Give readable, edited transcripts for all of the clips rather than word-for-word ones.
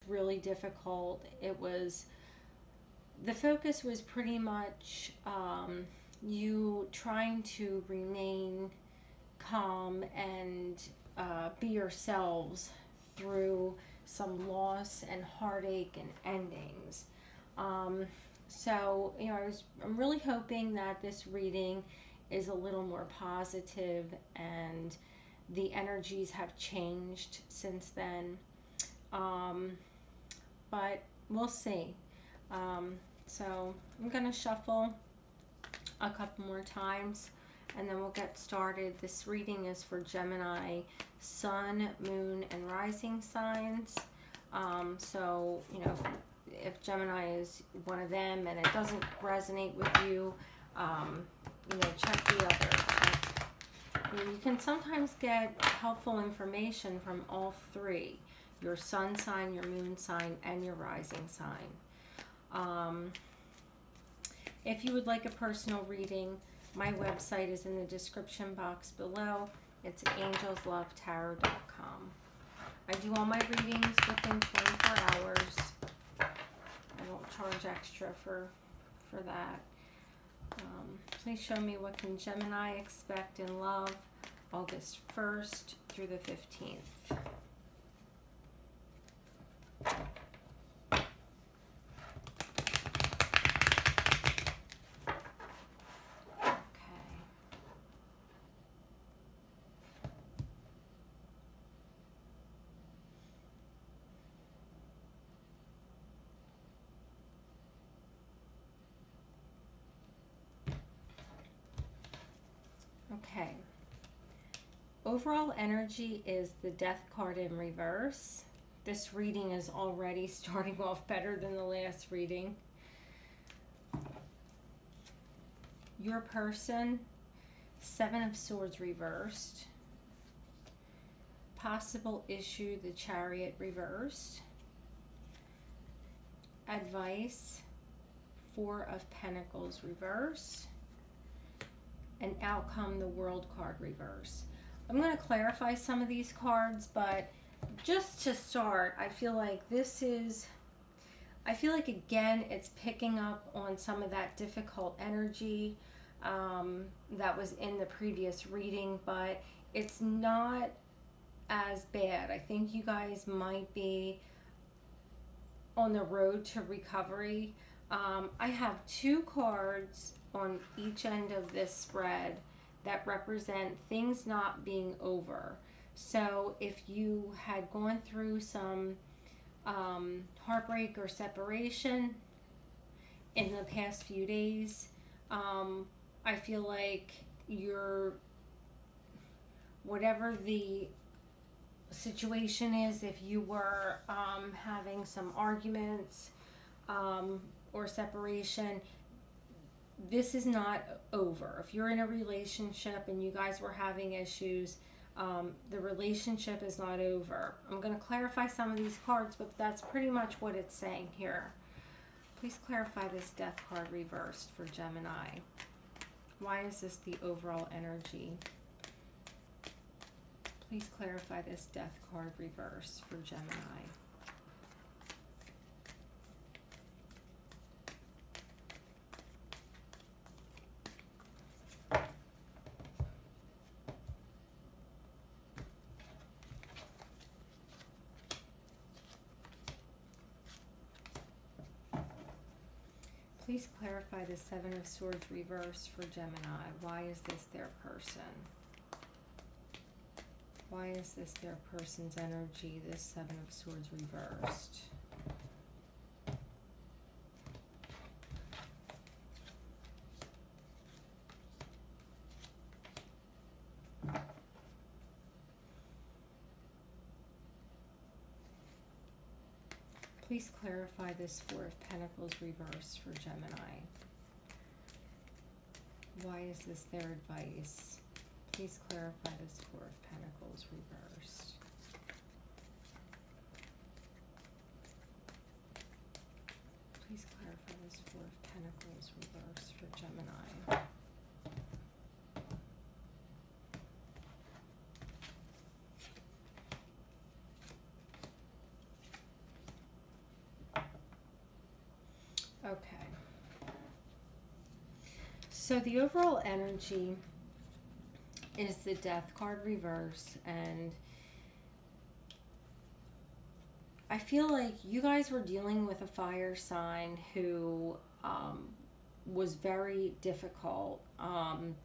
really difficult. The focus was pretty much you trying to remain calm and be yourselves through some loss and heartache and endings. So, I'm really hoping that this reading is a little more positive and the energies have changed since then. But we'll see. So I'm going to shuffle a couple more times and then we'll get started. This reading is for Gemini, Sun, Moon, and Rising signs. So, if Gemini is one of them and it doesn't resonate with you, check the other. You can sometimes get helpful information from all three: your sun sign, your moon sign, and your rising sign. If you would like a personal reading, my website is in the description box below. It's angelslovetarot.com. I do all my readings within 24 hours. I don't charge extra for that. Please show me, what can Gemini expect in love August 1st through the 15th. Okay. Overall energy is the Death card in reverse. This reading is already starting off better than the last reading. Your person, Seven of Swords reversed. Possible issue, the Chariot reversed. Advice, Four of Pentacles reversed. And outcome, the World card reverse. I'm going to clarify some of these cards, but just to start, I feel like again, it's picking up on some of that difficult energy that was in the previous reading, but it's not as bad. I think you guys might be on the road to recovery. I have two cards on each end of this spread that represent things not being over. So if you had gone through some heartbreak or separation in the past few days, I feel like whatever the situation is, if you were having some arguments or separation, this is not over. If you're in a relationship and you guys were having issues, the relationship is not over. I'm going to clarify some of these cards, but that's pretty much what it's saying here. Please clarify this Death card reversed for Gemini. Why is this the overall energy? Please clarify this Death card reversed for Gemini. Please clarify the Seven of Swords reversed for Gemini. Why is this their person? Why is this their person's energy, this Seven of Swords reversed? Please clarify this Four of Pentacles reversed for Gemini. Why is this their advice? Please clarify this Four of Pentacles reversed. Please clarify this Four of Pentacles reversed for Gemini. Okay. So the overall energy is the Death card reverse, and I feel like you guys were dealing with a fire sign who was very difficult.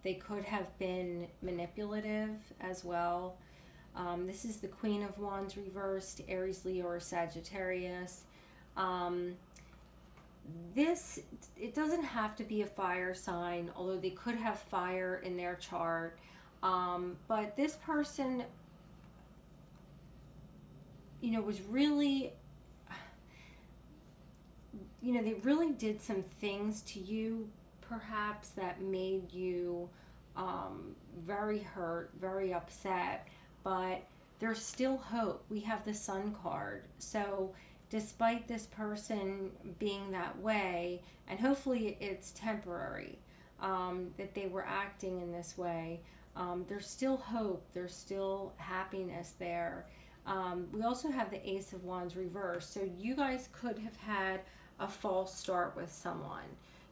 They could have been manipulative as well. This is the Queen of Wands reversed, Aries, Leo, or Sagittarius. It doesn't have to be a fire sign, although they could have fire in their chart. But this person, was really, they really did some things to you, perhaps, that made you very hurt, very upset. But there's still hope. We have the Sun card. So despite this person being that way, and hopefully it's temporary, that they were acting in this way, there's still hope. There's still happiness there. We also have the Ace of Wands reversed. So you guys could have had a false start with someone.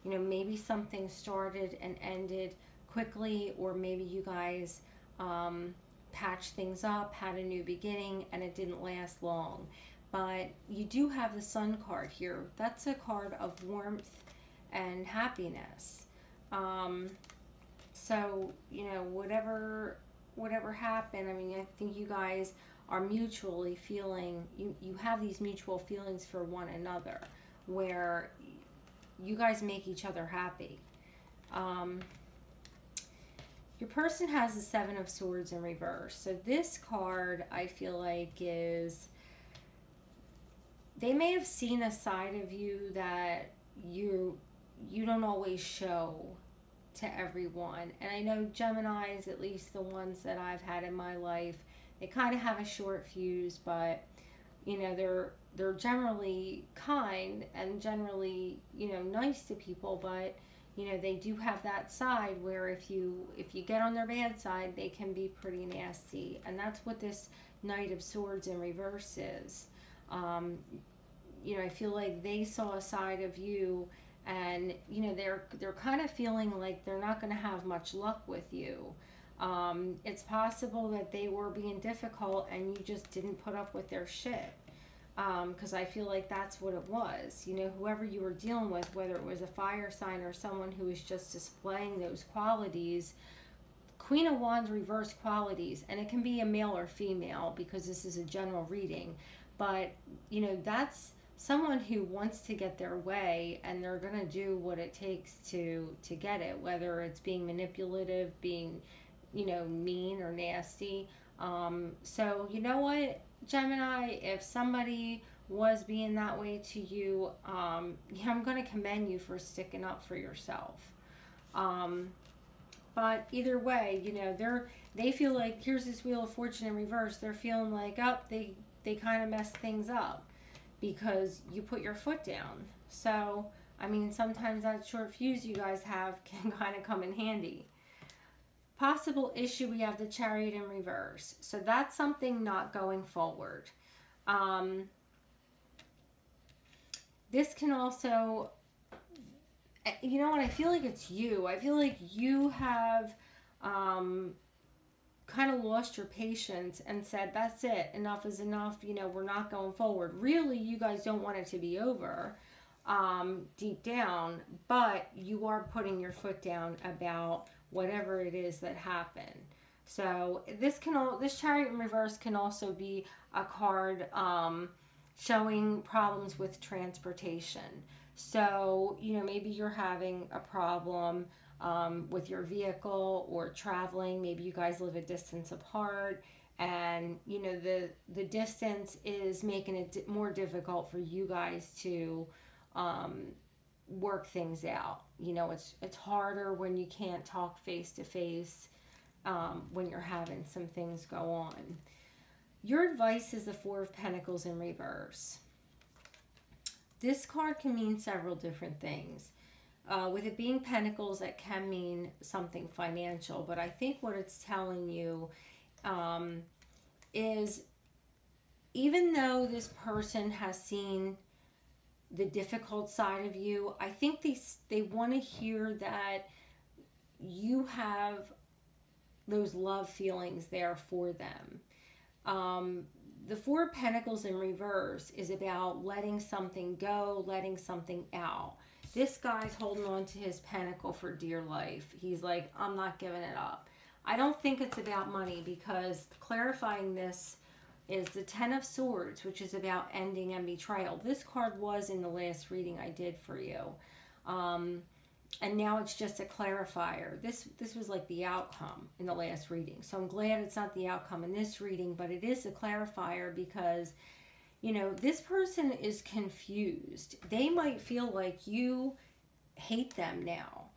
Maybe something started and ended quickly, or maybe you guys patched things up, had a new beginning, and it didn't last long. But you do have the Sun card here. That's a card of warmth and happiness. So, whatever happened, I think you guys are mutually feeling, you have these mutual feelings for one another, where you guys make each other happy. Your person has the Seven of Swords in reverse. So this card, I feel like, is, they may have seen a side of you that you don't always show to everyone. And I know Geminis, at least the ones that I've had in my life, they kind of have a short fuse, but they're generally kind and generally nice to people, but they do have that side where if you get on their bad side, they can be pretty nasty. And that's what this Knight of Swords in reverse is. I feel like they saw a side of you, and they're kind of feeling like they're not going to have much luck with you. It's possible that they were being difficult and you just didn't put up with their shit. Because I feel like that's what it was. Whoever you were dealing with, whether it was a fire sign or someone who was just displaying those qualities, Queen of Wands reverse qualities, and it can be a male or female because this is a general reading, but that's someone who wants to get their way, and they're going to do what it takes to get it, whether it's being manipulative, being mean or nasty. So you know what, Gemini, if somebody was being that way to you, I'm going to commend you for sticking up for yourself. But either way, they feel like, here's this Wheel of Fortune in reverse. They're feeling like, they kind of messed things up because you put your foot down. So, sometimes that short fuse you guys have can kind of come in handy. Possible issue, we have the Chariot in reverse. So that's something not going forward. This can also, I feel like it's you. I feel like you have kind of lost your patience and said, that's it, enough is enough, we're not going forward. Really, you guys don't want it to be over deep down, but you are putting your foot down about whatever it is that happened. So this Chariot in reverse can also be a card showing problems with transportation. So, maybe you're having a problem with your vehicle or traveling. Maybe you guys live a distance apart, and the distance is making it more difficult for you guys to work things out. It's harder when you can't talk face to face, when you're having some things go on. Your advice is the Four of Pentacles in reverse. This card can mean several different things. With it being Pentacles, that can mean something financial, but I think what it's telling you is, even though this person has seen the difficult side of you. I think they want to hear that you have those love feelings there for them. The Four of Pentacles in reverse is about letting something go, letting something out. This guy's holding on to his pentacle for dear life. He's like, I'm not giving it up. I don't think it's about money, because clarifying this is the Ten of Swords, which is about ending and betrayal. This card was in the last reading I did for you. And now it's just a clarifier. This was like the outcome in the last reading. So I'm glad it's not the outcome in this reading, but it is a clarifier because, you know, this person is confused. They might feel like you hate them now.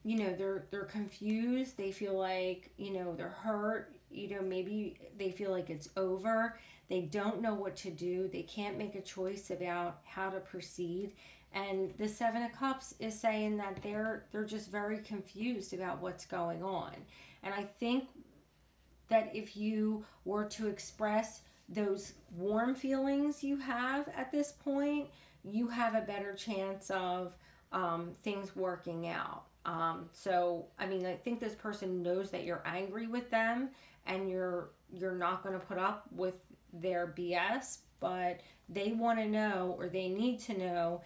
You know, they're confused. They feel like, you know, they're hurt. You know, maybe they feel like it's over. They don't know what to do. They can't make a choice about how to proceed. And the Seven of Cups is saying that they're just very confused about what's going on. And I think that if you were to express those warm feelings you have at this point, you have a better chance of things working out. So, I mean, I think this person knows that you're angry with them and you're not going to put up with their BS, but they want to know, or they need to know,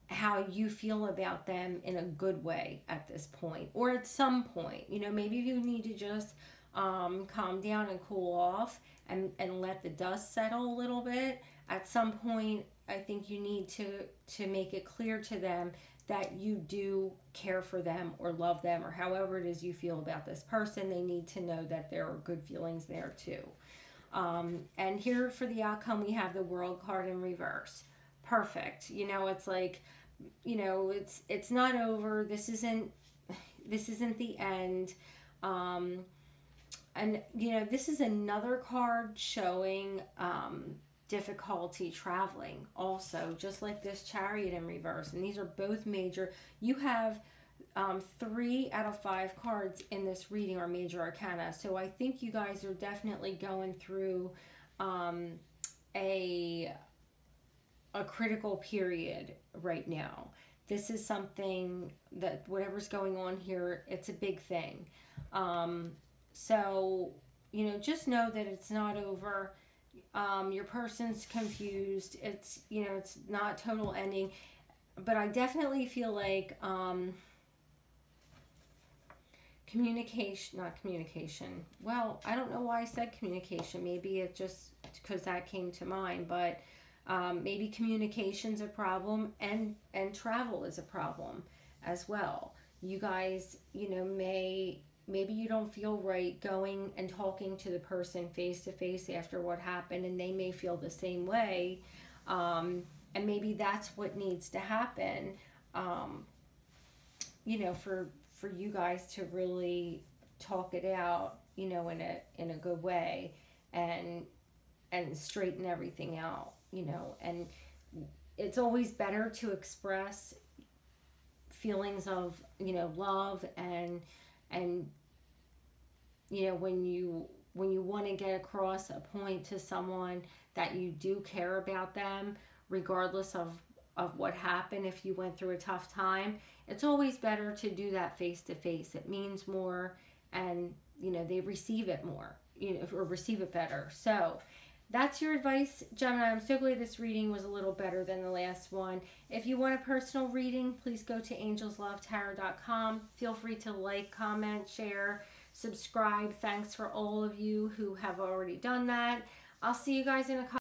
how you feel about them in a good way at this point, or at some point. You know, maybe you need to just calm down and cool off and let the dust settle a little bit. At some point, I think you need to make it clear to them that you do care for them or love them, or however it is you feel about this person. They need to know that there are good feelings there too. And here for the outcome, we have the World card in reverse. Perfect. You know, it's like, you know, it's not over. This isn't the end. And you know, this is another card showing difficulty traveling also, just like this Chariot in reverse. And these are both major. You have 3 out of 5 cards in this reading are major arcana. So I think you guys are definitely going through a critical period right now. This is something that, whatever's going on here, it's a big thing. So, you know, just know that it's not over. Your person's confused. It's, you know, it's not total ending. But I definitely feel like not communication. Well, I don't know why I said communication. Maybe it just because that came to mind, but maybe communication's a problem, and travel is a problem as well. You guys, you know, maybe you don't feel right going and talking to the person face to face after what happened, and they may feel the same way, and maybe that's what needs to happen, you know, for you guys to really talk it out, you know, in a good way, and straighten everything out. You know, and it's always better to express feelings of, you know, love and you know, when you want to get across a point to someone that you do care about them, regardless of what happened. If you went through a tough time, it's always better to do that face to face. It means more, and you know, they receive it more, you know, or receive it better. So that's your advice, Gemini. I'm so glad this reading was a little better than the last one. If you want a personal reading, please go to angelslovetarot.com. Feel free to like, comment, share, subscribe. Thanks for all of you who have already done that. I'll see you guys in a couple.